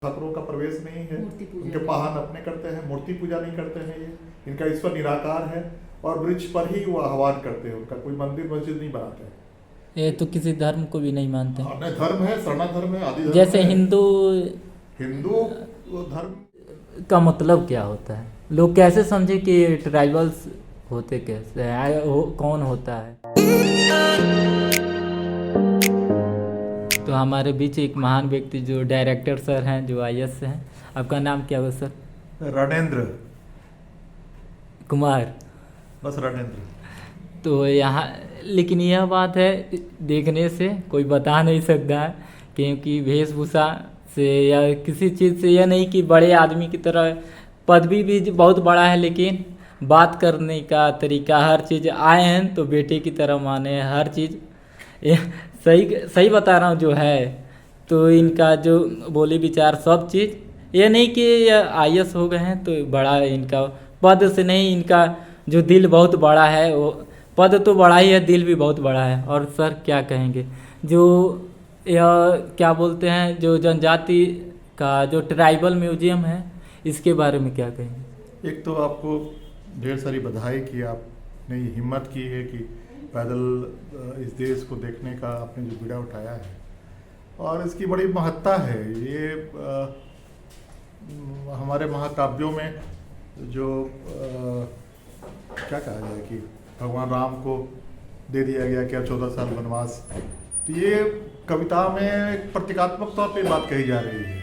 ठाकुरों का प्रवेश नहीं है, उनके पाहन अपने करते हैं, मूर्ति पूजा नहीं करते हैं। ये इनका ईश्वर निराकार है और वृक्ष पर ही वो आह्वान करते हैं, उनका कोई मंदिर मस्जिद नहीं बनाते हैं। ये तो किसी धर्म को भी नहीं मानते। अन्य धर्म है, सनातन धर्म है, आदि धर्म जैसे है। हिंदू धर्म का मतलब क्या होता है? लोग कैसे समझे कि ट्राइबल्स होते कैसे हैं, कौन होता है? तो हमारे बीच एक महान व्यक्ति जो डायरेक्टर सर हैं, जो आईएएस से हैं। आपका नाम क्या हुआ सर? रणेंद्र कुमार। बस रणेंद्र। तो यहाँ लेकिन यह बात है, देखने से कोई बता नहीं सकता है, क्योंकि वेशभूषा से या किसी चीज़ से यह नहीं कि बड़े आदमी की तरह पदवी भी बहुत बड़ा है, लेकिन बात करने का तरीका, हर चीज़ आए हैं तो बेटे की तरह माने, हर चीज़ ये सही बता रहा हूँ जो है। तो इनका जो बोली विचार सब चीज़, ये नहीं कि आईएएस हो गए हैं तो बड़ा इनका पद से नहीं, इनका जो दिल बहुत बड़ा है, वो पद तो बड़ा ही है, दिल भी बहुत बड़ा है। और सर क्या कहेंगे, जो यह क्या बोलते हैं, जो जनजाति का जो ट्राइबल म्यूजियम है, इसके बारे में क्या कहेंगे? एक तो आपको ढेर सारी बधाई कि आपने ये हिम्मत की है कि पैदल इस देश को देखने का आपने जो बीड़ा उठाया है, और इसकी बड़ी महत्ता है। ये हमारे महाकाव्यों में जो क्या कहा जाए कि भगवान राम को दे दिया गया क्या 14 साल वनवास, तो ये कविता में एक प्रतीकात्मक तौर पे बात कही जा रही है।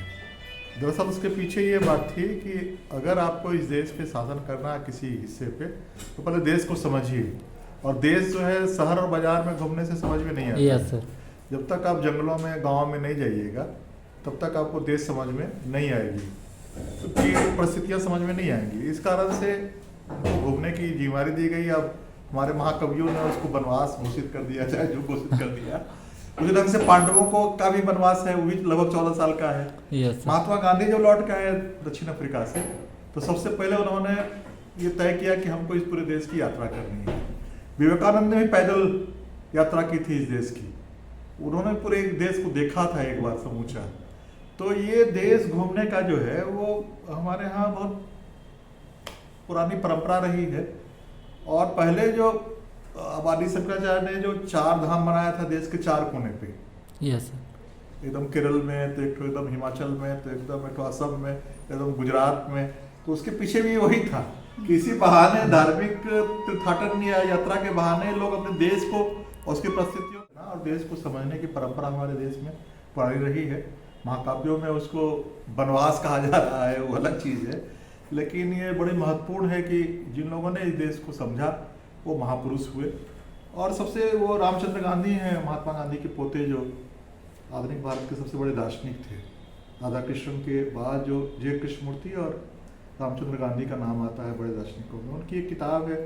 दरअसल उसके पीछे ये बात थी कि अगर आपको इस देश पे शासन करना है किसी हिस्से पे, तो पहले देश को समझिए। और देश जो है शहर और बाजार में घूमने से समझ में नहीं आता। Yes sir. जब तक आप जंगलों में, गाँव में नहीं जाइएगा, तब तक आपको देश समझ में नहीं आएगी, क्योंकि परिस्थितियाँ समझ में नहीं आएंगी। इस कारण से घूमने की जिम्मेदारी दी गई। अब हमारे महाकवियों ने उसको वनवास घोषित कर दिया, चाहे जो घोषित कर दिया। उसी ढंग से पांडवों को का भी वनवास है, वो भी लगभग 14 साल का है। महात्मा गांधी जब लौट के आए दक्षिण अफ्रीका से, तो सबसे पहले उन्होंने ये तय किया कि हमको इस पूरे देश की यात्रा करनी है। विवेकानंद ने भी पैदल यात्रा की थी इस देश की, उन्होंने पूरे देश को देखा था एक बार समूचा। तो ये देश घूमने का जो है वो हमारे यहाँ बहुत पुरानी परंपरा रही है। और पहले जो आबादी शंकराचार्य ने जो 4 धाम बनाया था देश के 4 कोने पे, यस, एकदम केरल में, तो एक एकदम हिमाचल में, तो एकदम एक असम में, एकदम गुजरात में, तो उसके पीछे भी वही था कि इसी बहाने धार्मिक तीर्थाटन या यात्रा के बहाने लोग अपने देश को और उसकी परिस्थितियों और देश को समझने की परंपरा हमारे देश में पुरानी रही है। महाकाव्यों में उसको वनवास कहा जा रहा है, वो अलग चीज़ है, लेकिन ये बड़ी महत्वपूर्ण है कि जिन लोगों ने इस देश को समझा वो महापुरुष हुए। और सबसे वो रामचंद्र गांधी हैं, महात्मा गांधी के पोते, जो आधुनिक भारत के सबसे बड़े दार्शनिक थे। राधा कृष्ण के बाद जो जय कृष्णमूर्ति और रामचंद्र गांधी का नाम आता है बड़े दार्शनिकों में। उनकी एक किताब है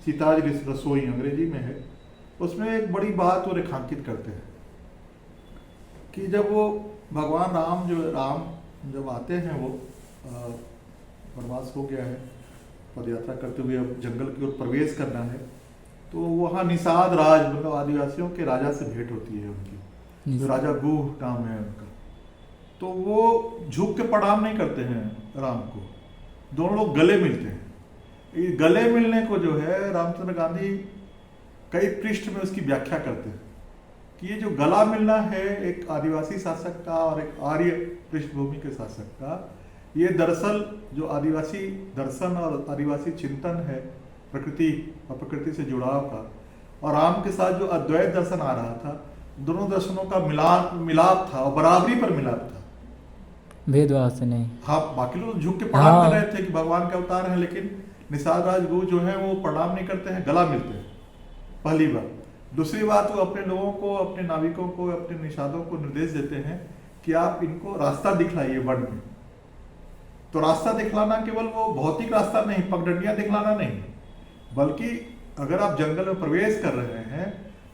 सीताज रसोई, अंग्रेजी में है। उसमें एक बड़ी बात वो रेखांकित करते हैं कि जब वो भगवान राम जब आते हैं, वो वनवास हो गया है, पद यात्रा करते हुए अब जंगल की ओर प्रवेश करना है, तो वहाँ निषाद राज मतलब आदिवासियों के राजा से भेंट होती है उनकी, जो राजा गुह नाम है उनका। तो वो झुक के प्रणाम नहीं करते हैं राम को, दोनों लोग गले मिलते हैं। ये गले मिलने को जो है रामचंद्र गांधी कई पृष्ठ में उसकी व्याख्या करते हैं कि ये जो गला मिलना है एक आदिवासी शासक का और एक आर्य पृष्ठभूमि के शासक का, ये दरअसल जो आदिवासी दर्शन और आदिवासी चिंतन है प्रकृति और प्रकृति से जुड़ाव का, और राम के साथ जो अद्वैत दर्शन आ रहा था, दोनों दर्शनों का मिलाप था और बराबरी पर मिलाप था, भेदभाव से नहीं। हाँ, बाकी लोग झुक के प्रणाम कर रहे थे कि भगवान के अवतार हैं, लेकिन निषाद राजगुरु जो है वो प्रणाम नहीं करते हैं, गला मिलते हैं, पहली बात। दूसरी बात, वो अपने लोगों को, अपने नाविकों को, अपने निषादों को निर्देश देते हैं कि आप इनको रास्ता दिखलाइए वन में। तो रास्ता दिखलाना केवल वो भौतिक रास्ता नहीं, पगडंडियां दिखलाना नहीं, बल्कि अगर आप जंगल में प्रवेश कर रहे हैं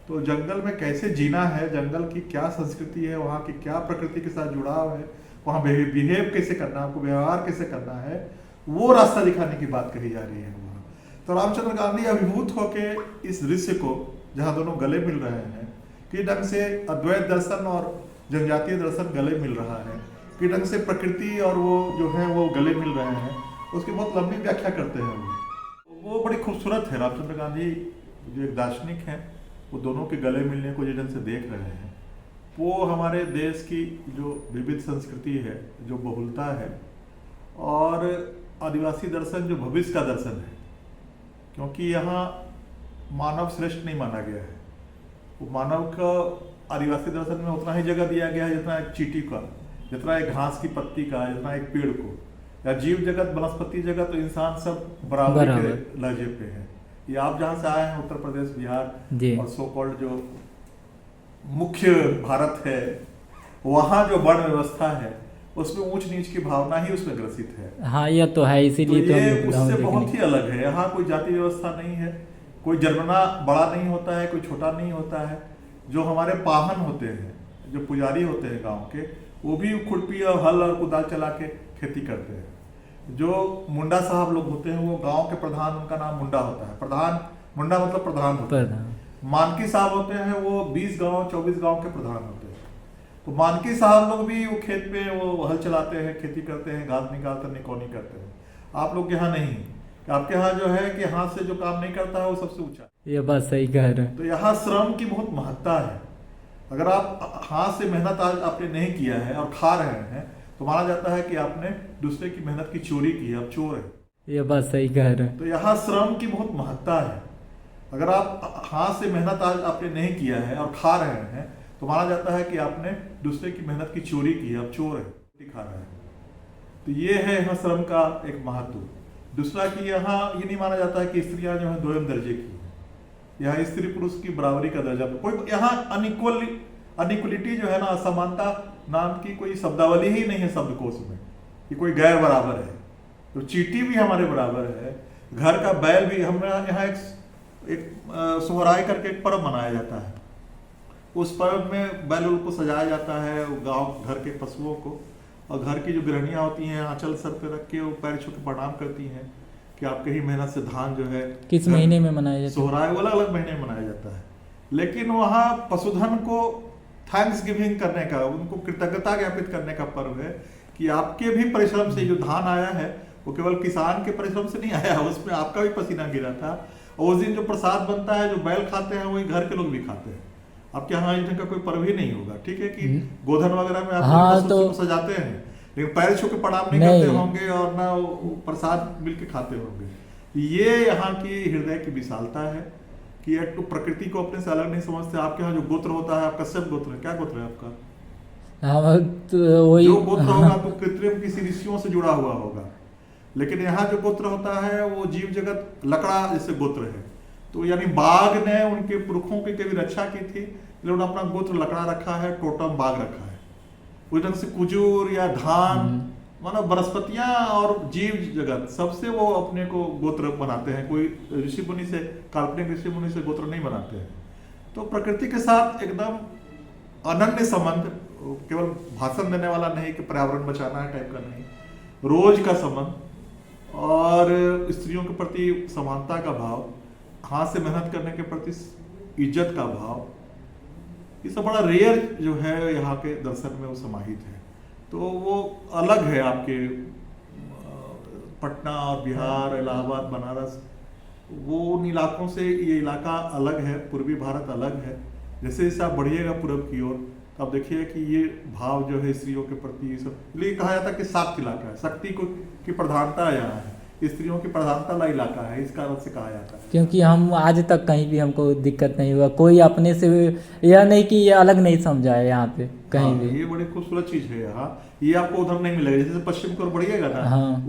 तो जंगल में कैसे जीना है, जंगल की क्या संस्कृति है, वहाँ की क्या प्रकृति के साथ जुड़ाव है, वहाँ बिहेव कैसे करना है, आपको व्यवहार कैसे करना है, वो रास्ता दिखाने की बात कही जा रही है वहाँ। तो रामचंद्र गांधी अभिभूत होके इस दृश्य को, जहाँ दोनों गले मिल रहे हैं, कि ढंग से अद्वैत दर्शन और जनजातीय दर्शन गले मिल रहा है, कि ढंग से प्रकृति और वो जो है वो गले मिल रहे हैं, उसकी बहुत लंबी व्याख्या करते हैं वो बड़ी खूबसूरत है। रामचंद्र गांधी जो एक दार्शनिक हैं, वो दोनों के गले मिलने को जिस ढंग से देख रहे हैं, वो हमारे देश की जो विविध संस्कृति है, जो बहुलता है, और आदिवासी दर्शन जो भविष्य का दर्शन है, क्योंकि यहाँ मानव श्रेष्ठ नहीं माना गया है। वो मानव का आदिवासी दर्शन में उतना ही जगह दिया गया है जितना एक चींटी का, जितना एक घास की पत्ती का, जितना एक पेड़ को, या जीव जगत, वनस्पति जगत, तो इंसान सब बराबर के लहजे पे है। ये आप जहाँ से आए हैं, उत्तर प्रदेश, बिहार और सो कॉल्ड जो मुख्य भारत है, वहाँ जो वर्ण व्यवस्था है उसमें ऊंच नीच की भावना ही उसमें ग्रसित है। हाँ, यह तो है, इसीलिए तो ये उससे बहुत ही अलग है। यहाँ कोई जाति व्यवस्था नहीं है, कोई जन्मना बड़ा नहीं होता है, कोई छोटा नहीं होता है। जो हमारे पाहन होते हैं, जो पुजारी होते हैं गांव के, वो भी खुरपी और हल और कुदाल चला के खेती करते हैं। जो मुंडा साहब लोग होते हैं, वो गांव के प्रधान, उनका नाम मुंडा होता है। प्रधान, मुंडा मतलब प्रधान होता है। मानकी साहब होते हैं, वो 20 गांव 24 गांव के प्रधान होते हैं। तो मानकी साहब लोग भी वो खेत पे वो हल चलाते हैं, खेती करते हैं, घास निकालते हैं, निकौनी करते हैं। आप लोग के यहाँ नहीं, आपके यहाँ जो है कि हाथ से जो काम नहीं करता है वो सबसे ऊंचा। ये बात सही कह रहे हैं। तो यहाँ श्रम की बहुत महत्ता है। अगर आप हाथ से मेहनत आज आपने नहीं किया है और खा रहे हैं, तो माना जाता है कि आपने दूसरे की मेहनत की चोरी की है, आप चोर है। ये बात सही कह रहे हैं। तो यहाँ श्रम की बहुत महत्ता है। अगर आप हाथ से मेहनत आज आपने नहीं किया है और खा रहे हैं, तो माना जाता है कि आपने दूसरे की मेहनत की चोरी की है, आप चोर है, खा रहे हैं। तो ये है यहाँ श्रम का एक महत्व। दूसरा कि यहाँ ये नहीं माना जाता है कि स्त्रियां जो है दोयम दर्जे की हैं। यहाँ स्त्री पुरुष की बराबरी का दर्जा, कोई यहाँ अनइक्वलिटी जो है ना, असमानता नाम की कोई शब्दावली ही नहीं है शब्दकोश में कि कोई गैर बराबर है। तो चींटी भी हमारे बराबर है, घर का बैल भी। हम यहाँ एक सोहराय करके एक पर्व मनाया जाता है। उस पर्व में बैल को सजाया जाता है, गांव घर के पशुओं को, और घर की जो गृहणियां होती हैं आंचल सर पे रख के वो पैर छू के प्रणाम करती हैं कि आपके ही मेहनत से धान जो है। किस महीने में मनाया जाता है? सोहराय अलग अलग महीने में मनाया जाता है, लेकिन वहाँ पशुधन को थैंक्स गिविंग करने का, उनको कृतज्ञता ज्ञापित करने का पर्व है कि आपके भी परिश्रम से जो धान आया है वो केवल किसान के परिश्रम से नहीं आया, उसमें आपका भी पसीना गिरा था। और उस दिन जो प्रसाद बनता है, जो बैल खाते हैं, वही घर के लोग भी खाते हैं। आपके यहाँ इस का कोई पर्व ही नहीं होगा, ठीक है, कि गोधन वगैरह में आप तो सजाते हैं, लेकिन पैर छू के प्रणाम नहीं करते होंगे और ना प्रसाद मिलके खाते होंगे। ये यहाँ की हृदय की विशालता है कि एक तो प्रकृति को अपने से अलग नहीं समझते। आपके यहाँ जो गोत्र होता है, आप कश्यप गोत्र है, क्या गोत्र है आपका? वही जो गोत्र होगा तो कृत्रिम किसी ऋषियों से जुड़ा हुआ होगा, लेकिन यहाँ जो गोत्र होता है वो जीव जगत लकड़ा जैसे गोत्र है। तो यानी बाघ ने उनके पुरखों की कभी रक्षा की थी, उन्होंने अपना गोत्र लकड़ा रखा है, टोटम बाघ रखा है। उस ढंग से कुजूर या धान, मानो वनस्पतियां और जीव जगत सबसे वो अपने को गोत्र बनाते हैं। कोई ऋषि मुनि से, काल्पनिक ऋषि मुनि से गोत्र नहीं बनाते हैं। तो प्रकृति के साथ एकदम अनन्य संबंध, केवल भाषण देने वाला नहीं कि पर्यावरण बचाना है टाइप का नहीं, रोज का संबंध, और स्त्रियों के प्रति समानता का भाव, हाथ से मेहनत करने के प्रति इज्जत का भाव, ये सब बड़ा रेयर जो है यहाँ के दर्शन में वो समाहित है। तो वो अलग है आपके पटना और बिहार, इलाहाबाद, बनारस, वो उन इलाकों से ये इलाका अलग है, पूर्वी भारत अलग है। जैसे जैसे आप बढ़िएगा पूर्व की ओर, तो आप देखिए कि ये भाव जो है स्त्रियों के प्रति, ये सब इसलिए कहा जाता है कि शाक्त इलाका है, शक्ति को की प्रधानता यहाँ है, स्त्रियों की प्रधानता वाला इलाका है, इस कारण से कहा जाता है। क्योंकि हम आज तक कहीं भी हमको दिक्कत नहीं हुआ, कोई अपने से यह नहीं कि ये अलग नहीं समझा है यहाँ पे कहीं भी। ये बड़ी खूबसूरत चीज है यहाँ, ये आपको उधर नहीं मिलेगा। जैसे पश्चिम की ओर बढ़िएगा ना,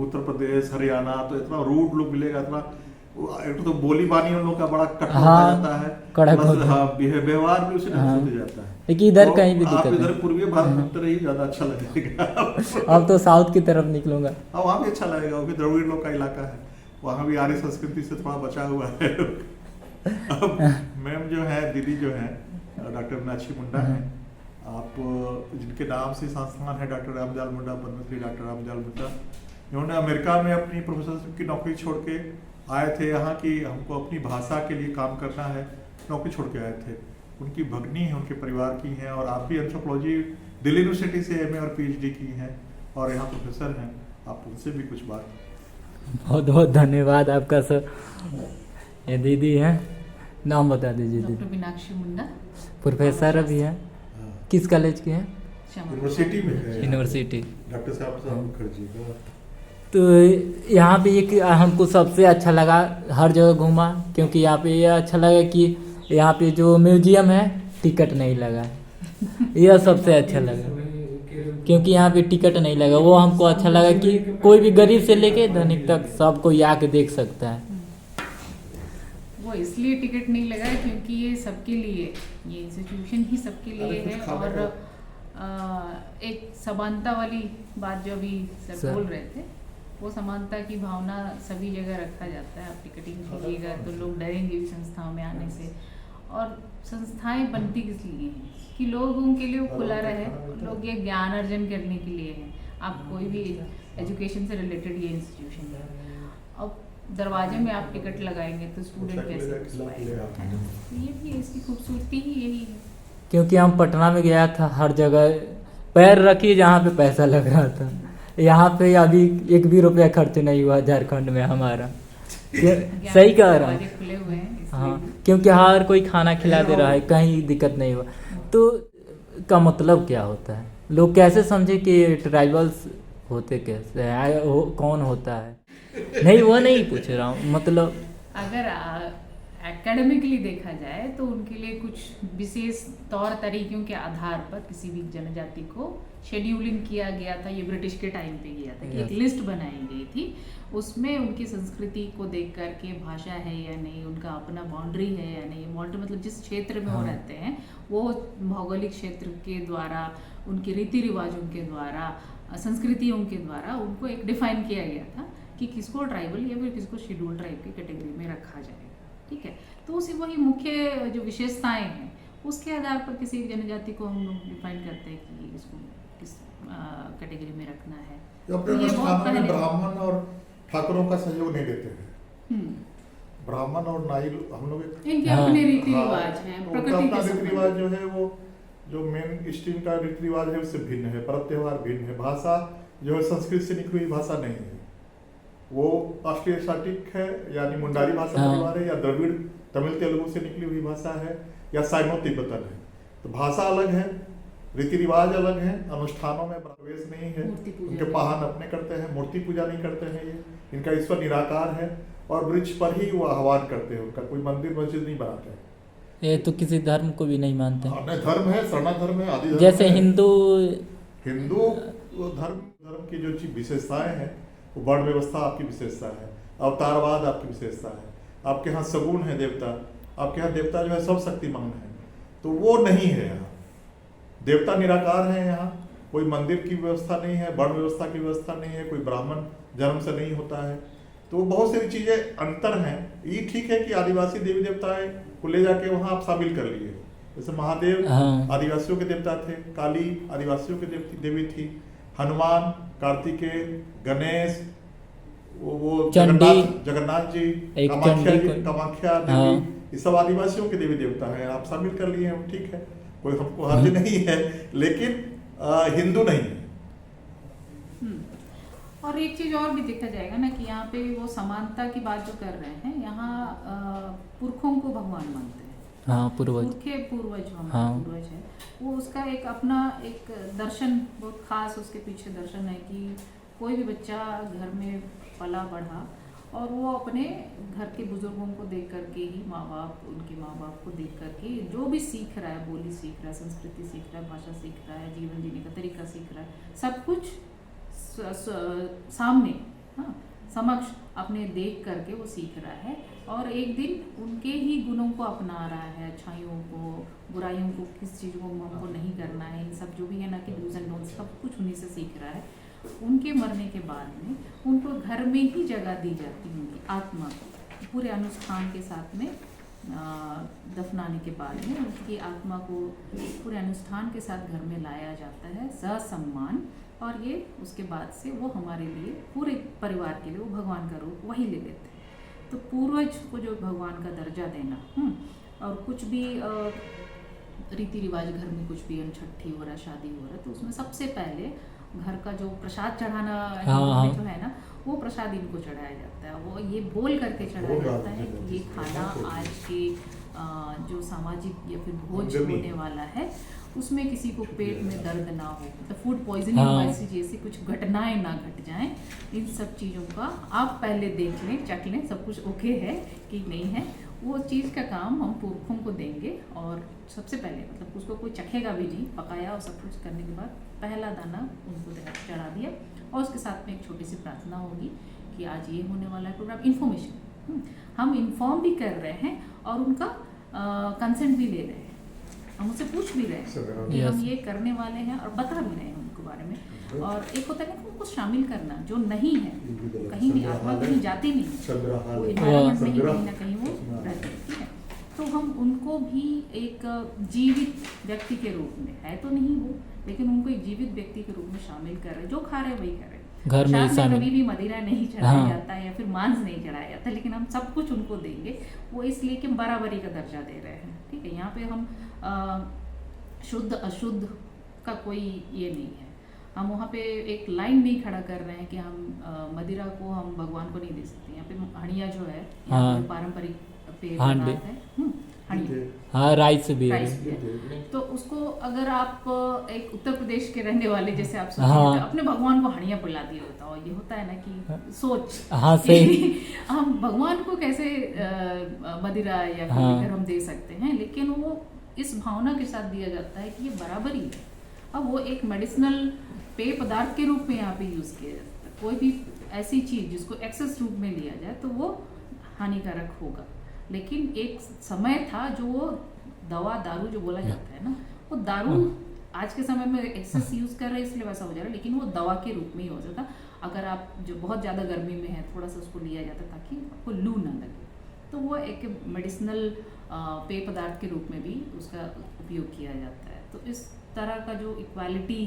उत्तर प्रदेश, हरियाणा, तो इतना रूड लोग मिलेगा, इतना एक तो बोली बानी उन लोग का बड़ा कठोर हो जाता है, व्यवहार भी उसी ढंग से जाता है। लेकिन इधर कहीं भी दिक्कत नहीं। इधर पूर्वी भारत में उत्तर ही ज्यादा अच्छा लगेगा। अब तो साउथ की तरफ निकलूंगा, वहाँ भी अच्छा लगेगा, वो भी द्रविड़ लोग का इलाका है, वहाँ भी आर्य संस्कृति से थोड़ा बचा हुआ है। अब मैम जो है, दीदी जो है, डॉक्टर मीनाक्षी मुंडा है, आप जिनके नाम से संस्थान है डॉक्टर रामदयाल मुंडा, पद्मश्री डॉक्टर रामदयाल मुंडा, इन्होंने अमेरिका में अपनी प्रोफेसरशिप की नौकरी छोड़ के आए थे यहाँ की, हमको अपनी भाषा के लिए काम करना है, नौकरी छोड़ के आए थे। उनकी भगनी है, उनके परिवार की हैं, और आप भी एंथ्रोपोलॉजी दिल्ली यूनिवर्सिटी से एमए और पीएचडी की हैं और यहाँ प्रोफेसर हैं। आप उनसे भी कुछ बात। बहुत बहुत धन्यवाद आपका सर। ये दीदी हैं, नाम बता दीजिए डॉक्टर दीदी। मीनाक्षी मुंडा, प्रोफेसर भी हैं, किस कॉलेज के हैं? श्यामा यूनिवर्सिटी में है। यूनिवर्सिटी। डॉक्टर साहब मुखर्जी। तो यहाँ पे एक हमको सबसे अच्छा लगा, हर जगह घूमा, क्योंकि यहाँ पे ये अच्छा लगा कि यहाँ पे जो म्यूजियम है टिकट नहीं लगा, यह सबसे अच्छा लगा, क्योंकि यहाँ पे टिकट नहीं लगा। वो हमको अच्छा लगा कि कोई भी गरीब से लेके धनिक तक सब कोई आके देख सकता है। वो इसलिए टिकट नहीं लगा है क्योंकि ये सबके लिए, ये इंस्टीट्यूशन ही सबके लिए है। और एक समानता वाली बात जो अभी सर बोल रहे थे, वो समानता की भावना सभी जगह रखा जाता है। आप टिकटिंग कीजिएगा तो लोग डरेंगे भी संस्थाओं में आने से। और संस्थाएं बनती किस लिए हैं कि लोगों के लिए वो खुला रहे, लोग ये ज्ञान अर्जन करने के लिए है। आप कोई भी एजुकेशन से रिलेटेड ये इंस्टीट्यूशन है। अब दरवाजे में आप टिकट लगाएंगे तो स्टूडेंट कैसे घुस पाएगा, है ना? तो ये भी इसकी खूबसूरती ही यही है। क्योंकि हम पटना में गया था, हर जगह पैर रखिए जहाँ पे पैसा लग रहा था। यहाँ पे अभी एक भी रुपया खर्च नहीं हुआ झारखंड में हमारा। सही कह रहा हूँ। दरवाजे खुले हुए हैं इसलिए। हाँ, क्योंकि हर कोई खाना खिला दे रहा है, कहीं दिक्कत नहीं हुआ। तो का मतलब क्या होता है, लोग कैसे समझे कि ट्राइबल्स होते कैसे हैं, कौन होता है? नहीं, वो नहीं पूछ रहा हूँ, मतलब अगर एकेडमिकली देखा जाए तो उनके लिए कुछ विशेष तौर तरीकों के आधार पर किसी भी जनजाति को शेड्यूलिंग किया गया था। ये ब्रिटिश के टाइम पे किया था कि एक लिस्ट बनाई गई थी, उसमें उनकी संस्कृति को देख करके भाषा है या नहीं, उनका अपना बाउंड्री है या नहीं। बाउंड्री मतलब जिस क्षेत्र में वो रहते हैं वो भौगोलिक क्षेत्र के द्वारा, उनके रीति रिवाजों के द्वारा, संस्कृतियों के द्वारा उनको एक डिफाइन किया गया था कि किसको ट्राइबल या फिर किसको शेड्यूल ट्राइब की कैटेगरी में रखा जाएगा। ठीक है, तो उसी वही मुख्य जो विशेषताएं हैं उसके आधार पर किसी एक जनजाति को हम लोग डिफाइन करते हैं कि इसको किस कैटेगरी में रखना है। अपने अनुष्ठानों में ब्राह्मण और ठाकुरों का सहयोग नहीं देते हैं। ब्राह्मण और नाई हम लोग इनके अपने रीति रिवाज हैं, प्रकृति अपना के रीति रिवाज जो है वो जो मेन स्ट्रीम का रीति रिवाज है उससे भिन्न है। पर्व त्योहार भिन्न है। भाषा जो है संस्कृत से निकली हुई भाषा नहीं है, वो ऑस्ट्रियाटिक है, यानी मुंडारी भाषा परिवार है, या द्रविड़ तमिल तेलुगु से निकली हुई भाषा है, या साइनो तिब्बतन है। तो भाषा अलग है, रीति रिवाज अलग है, अनुष्ठानों में प्रवेश नहीं है, उनके पाहन अपने करते हैं, मूर्ति पूजा नहीं करते हैं। ये इनका ईश्वर निराकार है और वृक्ष पर ही वो आह्वान करते हैं, उनका कोई मंदिर मस्जिद नहीं बनाते हैं। ये तो किसी धर्म को भी नहीं मानते। नहीं, धर्म है, शरणा धर्म है, आदि धर्म जैसे है। हिंदू धर्म की जो चीज विशेषताएं हैं वो वर्ण व्यवस्था आपकी विशेषता है, अवतारवाद आपकी विशेषता है। आपके यहाँ सगुण है देवता, आपके यहाँ देवता जो है सब शक्तिमान है, तो वो नहीं है यहाँ। देवता निराकार है यहाँ, कोई मंदिर की व्यवस्था नहीं है, वर्ण व्यवस्था की व्यवस्था नहीं है, कोई ब्राह्मण जन्म से नहीं होता है। तो बहुत सारी चीजें अंतर हैं। ये ठीक है कि आदिवासी देवी देवताएं को ले जाके वहाँ आप शामिल कर लिए, जैसे महादेव आदिवासियों के देवता थे, काली आदिवासियों की देवी थी, हनुमान, कार्तिकेय, गणेश, वो जगन्नाथ जी, कामाख्या देवी, ये सब आदिवासियों के देवी देवता हैं, आप शामिल कर लिए हैं, ठीक है, कोई हमको हर्ज नहीं है, लेकिन हिंदू नहीं है। और एक चीज और भी देखा जाएगा ना कि यहाँ पे वो समानता की बात जो कर रहे हैं, यहाँ पुरखों को भगवान मानते हैं। हाँ, पूर्वज जो हमारे पूर्वज है, वो उसका एक अपना एक दर्शन बहुत खास उसके पीछे दर्शन है कि कोई भी बच्चा घर में पला बढ़ा और वो अपने घर के बुजुर्गों को देख करके ही, उनके माँ बाप को देख करके जो भी सीख रहा है, बोली सीख रहा है, संस्कृति सीख रहा है, भाषा सीख रहा है, जीवन जीने का तरीका सीख रहा है, सब कुछ सामने, हाँ, समक्ष अपने देख करके वो सीख रहा है। और एक दिन उनके ही गुणों को अपना रहा है, अच्छाइयों को, बुराइयों को, किस चीज़ को हमको नहीं करना है, इन सब जो भी है ना कि डूज एंड डोंट्स, सब कुछ उन्हीं से सीख रहा है। उनके मरने के बाद में उनको घर में ही जगह दी जाती है, उनकी आत्मा को पूरे अनुष्ठान के साथ में दफनाने के बाद में उनकी आत्मा को पूरे अनुष्ठान के साथ घर में लाया जाता है ससम्मान। और ये उसके बाद से वो हमारे लिए, पूरे परिवार के लिए वो भगवान का रूप वही ले लेते हैं। तो पूर्वज को जो भगवान का दर्जा देना और कुछ भी रीति रिवाज घर में कुछ भी अनछठी हो रहा है, शादी हो रहा है, तो उसमें सबसे पहले घर का जो प्रसाद चढ़ाना हाँ। जो है ना, वो प्रसाद इनको चढ़ाया जाता है। वो ये बोल करके चढ़ाया जाता है कि ये खाना आज के जो सामाजिक या फिर भोज होने वाला है उसमें किसी को पेट में दर्द ना हो, तो फूड पॉइजनिंग हाँ। ऐसी जैसी कुछ घटनाएं ना घट जाएं। इन सब चीज़ों का आप पहले देख लें, चख लें सब कुछ ओके है कि नहीं है, वो चीज़ का काम हम पुरखों को देंगे। और सबसे पहले मतलब उसको कोई चखेगा भी नहीं, पकाया और सब कुछ करने के बाद पहला दाना उनको चढ़ा दिया, और उसके साथ में एक छोटी सी प्रार्थना होगी कि आज ये होने वाला है प्रोग्राम। इन्फॉर्मेशन हम इन्फॉर्म भी कर रहे हैं और उनका कंसेंट भी ले रहे हैं, हम उससे पूछ भी रहे हैं कि हम ये करने वाले हैं और बता भी रहे हैं उनके बारे में। और एक होता है ना उनको शामिल करना जो नहीं है, कहीं भी आत्मा कहीं जाती नहीं है, वो environment में ही कहीं ना कहीं वो रहते हैं, ठीक है। तो हम उनको भी एक जीवित व्यक्ति के रूप में, है तो नहीं वो, लेकिन उनको एक जीवित व्यक्ति के रूप में शामिल कर रहे हैं। जो खा रहे वही कर रहे हैं। घर में शायद शामिल कभी भी मदिरा नहीं चढ़ाया हाँ। जाता है या फिर मांस नहीं चढ़ाया जाता, लेकिन हम सब कुछ उनको देंगे, वो इसलिए कि बराबरी का दर्जा दे रहे हैं, ठीक है। यहाँ पे हम शुद्ध अशुद्ध का कोई ये नहीं है। हम वहाँ पे एक लाइन नहीं खड़ा कर रहे हैं कि हम मदिरा को हम भगवान को नहीं दे सकते। यहाँ पे हणिया जो है, हाँ। पारंपरिक पेय हाँ, पदार्थ है, हणिया, हाँ राइस भी है। राइस भी है। तो उसको अगर आप एक उत्तर प्रदेश के रहने वाले जैसे आप सोचें, हाँ। तो अपने भगवान को हणिया पिला दिए होता, और ये होता है ना कि सोच हाँ सही। हम भगवान को कैसे मदिरा या कोई हाँ। लेकर हम दे सकते हैं, लेकिन वो इस भावना के साथ दिया जाता है कि ये बराबरी है। अब वो एक मेडिसिनल पेय पदार्थ के रूप में यहाँ पे यूज किया जाता है। कोई भी ऐसी चीज जिसको एक्सेस रूप में लिया जाए तो वो हानिकारक होगा, लेकिन एक समय था जो वो दवा दारू जो बोला जाता है ना, वो दारू आज के समय में एक्सेस यूज कर रहे हैं इसलिए वैसा हो जा रहा है, लेकिन वो दवा के रूप में ही हो जाता। अगर आप जो बहुत ज़्यादा गर्मी में है थोड़ा सा उसको लिया जाता ताकि आपको लू ना लगे, तो वो एक मेडिसिनल पेय पदार्थ के रूप में भी उसका उपयोग किया जाता है। तो इस तरह का जो इक्वालिटी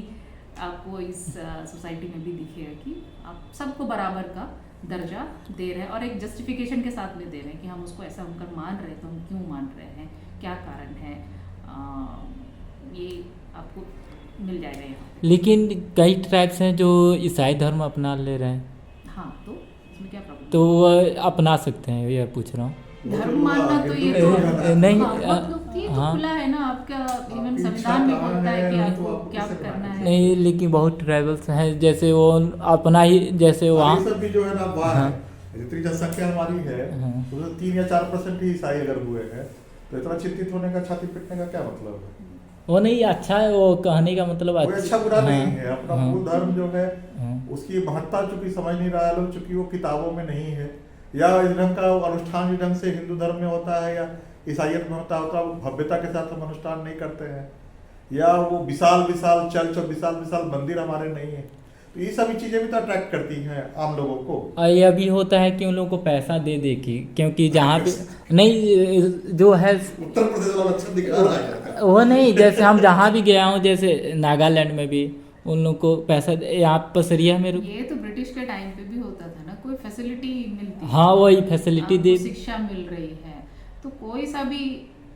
आपको इस सोसाइटी में भी दिखेगा कि आप सबको बराबर का दर्जा दे रहे हैं, और एक जस्टिफिकेशन के साथ में दे रहे हैं कि हम उसको ऐसा होकर मान रहे हैं, तो हम क्यों मान रहे हैं, क्या कारण है, ये आपको मिल जाएगा यहाँ। लेकिन कई ट्राइब्स हैं जो ईसाई धर्म अपना ले रहे हैं, हाँ, तो इसमें क्या प्रॉब्लम? तो वो अपना सकते हैं, यह पूछ रहा हूँ। धर्म मानना तो ये तो नहीं, हाँ, बहुत लोग ये तो हाँ। खुला है ना, आपका इवन संविधान में बोलता है कि आपको क्या करना है। नहीं, लेकिन बहुत ट्राइबल्स हैं जैसे वो अपना ही, जैसे वहाँ सब भी जो है ना बाहर हाँ। है, जितनी जनसंख्या हमारी है हाँ। उसमें 3 या 4% ही ईसाई अगर हुए हैं, तो इतना चिंतित होने का, छाती पीटने का क्या मतलब है? वो नहीं अच्छा है, वो कहने का मतलब कोई अच्छा बुरा नहीं हाँ, है। अपना हाँ, मूल धर्म जो है हाँ। उसकी महत्ता चूंकि समझ नहीं रहा है लोग, चूंकि वो किताबों में नहीं है, या इस ढंग का अनुष्ठान जिस ढंग से हिंदू धर्म में होता है या ईसाइयत में होता है, वो भव्यता के साथ हम अनुष्ठान नहीं करते हैं, या वो विशाल विशाल चर्च और विशाल विशाल मंदिर हमारे नहीं है। तो ये सभी चीजें भी तो अट्रैक्ट करती हैं आम लोगों को। और यह भी होता है कि उन लोगों को पैसा दे दे की, क्योंकि जहाँ पे नहीं जो है उत्तर प्रदेश वाला अच्छा दिखा रहा है। वो नहीं, जैसे हम जहाँ भी गया हूँ, जैसे नागालैंड में भी उन लोग को पैसा यहाँ पसरिया में ये तो ब्रिटिश के टाइम पे भी होता था ना, कोई फैसिलिटी मिलती है, हाँ वही फैसिलिटी आपको दे, शिक्षा मिल रही है, तो कोई सा भी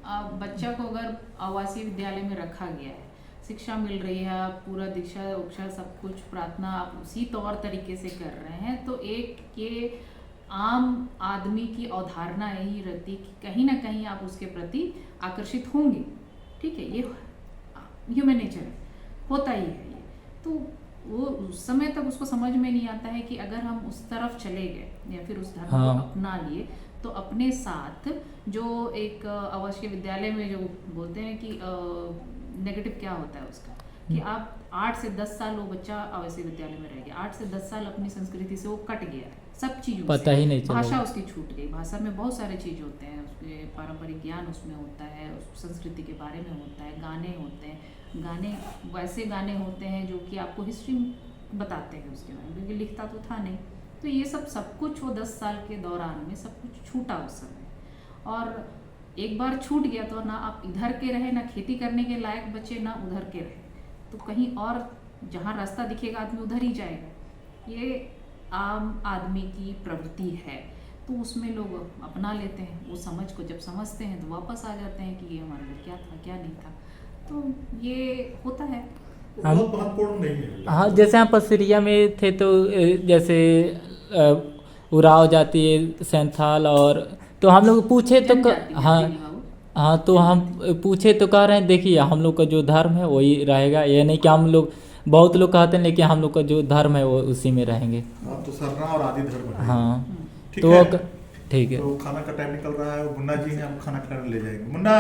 बच्चा को अगर आवासीय विद्यालय में रखा गया है, शिक्षा मिल रही है, आप पूरा दीक्षा उक्षा सब कुछ प्रार्थना आप उसी तौर तरीके से कर रहे हैं, तो एक ये आम आदमी की अवधारणा यही रहती कि कहीं ना कहीं आप उसके प्रति आकर्षित होंगे, ठीक है, ये ह्यूमन नेचर है, होता ही है ये। तो वो उस समय तक उसको समझ में नहीं आता है कि अगर हम उस तरफ चले गए या फिर उस धर्म हाँ। को अपना लिए, तो अपने साथ जो एक आवासीय विद्यालय में जो बोलते हैं कि नेगेटिव क्या होता है उसका, कि आप 8 से 10 साल वो बच्चा आवासीय विद्यालय में रह गया, 8 से 10 साल अपनी संस्कृति से वो कट गया है, सब चीज़ों पता ही नहीं चला। भाषा उसकी छूट गई, भाषा में बहुत सारे चीज़ होते हैं, उसके पारंपरिक ज्ञान उसमें होता है, उस संस्कृति के बारे में होता है, गाने होते हैं, गाने वैसे गाने होते हैं जो कि आपको हिस्ट्री बताते हैं उसके बारे में, क्योंकि लिखता तो था नहीं। तो ये सब कुछ वो 10 साल के दौरान में सब कुछ छूटा उस समय, और एक बार छूट गया तो ना आप इधर के रहे, ना खेती करने के लायक बचे, ना उधर के रहे, तो कहीं और जहाँ रास्ता दिखेगा आदमी उधर ही जाएगा। ये आम आदमी की प्रवृत्ति है। तो उसमें लोग अपना लेते हैं, वो समझ को जब समझते हैं तो वापस आ जाते हैं कि ये हमारे लिए क्या था क्या नहीं था। तो ये होता है। बहुत महत्वपूर्ण नहीं है। हाँ, जैसे हम पसरिया में थे तो जैसे उराव जाती है सैंथाल, और तो हम लोग पूछे तो जनजाति हाँ जाति बाबू। हाँ, तो हम पूछे तो कह रहे हैं देखिए हम लोग का जो धर्म है वही रहेगा, ये नहीं कि हम लोग, बहुत लोग कहते हैं लेकिन हम लोग का जो धर्म है वो उसी में रहेंगे। हाँ, तो सरना और आदि धर्म है। हाँ ठीक तो है। ठीक है। तो खाना का टाइम निकल रहा है, मुन्ना जी हैं, हम खाना खिलाने ले जाएंगे। मुन्ना